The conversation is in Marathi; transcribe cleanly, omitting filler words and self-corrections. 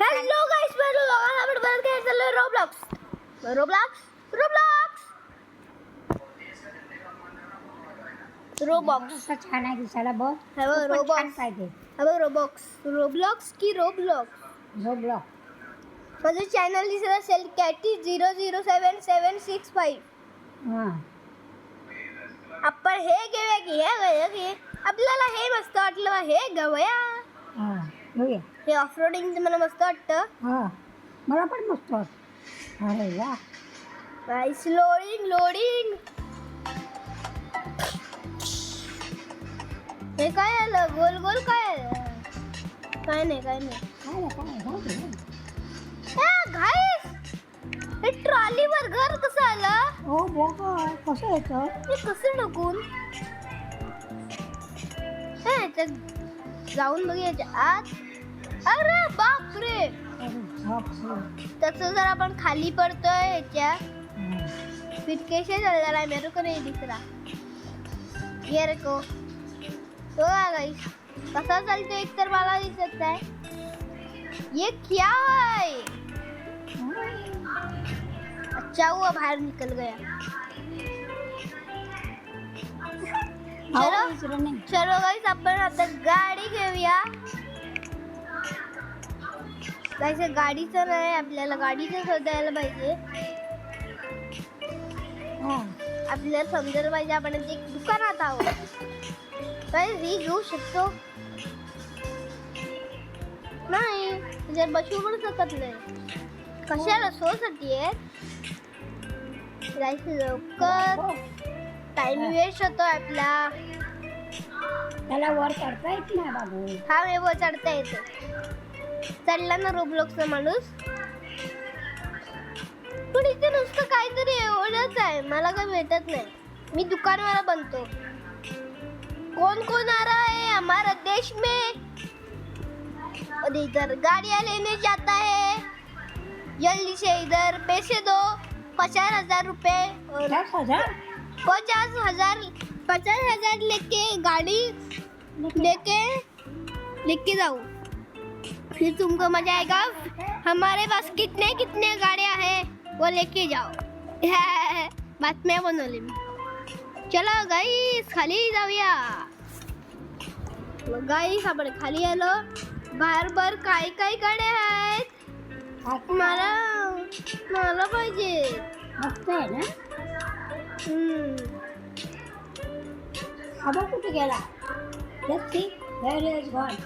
हॅलो गाइस, मैं लोग आपण बघत आहे चलो रोब्लॉक्स असं छान आहे दिसायला बघ. हे बघ खूपच छान रोबॉक्स पाहिजे. हे बघ रोब्लॉक्स की रोब्लॉक्स रोब्लॉक. माझं चॅनल दिसत असेल कॅटी 007765. हां आपण हे घेऊया की हे आपल्याला हे मस्त वाटलं बा, हे घेऊया. हां घेऊया. हे ऑफरोडिंग मला मस्त वाटतं. हां मला पण मस्त वाटतं. अरे वा. नाईस. लोडिंग हे काय आलं गोल काय आलं? काय नाही काय रे, काय जाऊ दे. गाईस, हे ट्रॉलीवर घर कसं आलं? हो बघ कसं येतं. हे कसं ढकून जाऊन बघूया आत. अरे बापरे, अरे बापरे. तसं जर आपण खाली पडतोय याच्या हां. फिर कैसे चल रहा है मेरे को नहीं दिख रहा. ये रखो तो गाइस कसा चलतो एक तर मला दिसत नाही. ये क्या है? अच्छा हुआ बाहर निकल गया. चलो दुसरं नाही. चलो गाइस, आपण आता गाडी घेऊया. गाइस गाडीचं नाही, आपल्याला गाडीचं शोधायला पाहिजे. हां आपल्याला समजायला पाहिजे आपण एक दुकानात आहोत. काय ही घेऊ शकतो नाही, जर बसू पण शकत नाही. कशाला सोसाठी आहे गाईस, लवकर टाइम वेस्ट होतोय आपला. त्याला वर चढता येत नाही बाबू. हा वर चढता येतो. चढला ना रोब्लॉक्सचा माणूस. पण इथे नुसतं काहीतरी एवढंच आहे, मला काही भेटत नाही. मी दुकानवाला बनतो. कौन आ रहा है हमारा देश में? और इधर गाड़ियाँ लेने जाता है. जल्दी से इधर पैसे दो. 50,000 रुपए और 10,000. 50,000 लेके गाड़ी लेके जाओ. फिर तुमको मजा आएगा. हमारे पास कितने गाड़ियाँ हैं वो लेके जाओ. बातम्या बनवली मी. चला गाईस खाली जाऊया. गाईस आपण खाली आलो. बार काय गाड्या आहेत. मला पाहिजे. मस्त आहे ना. हा बघ कुठे गेला. Let's see where he has gone.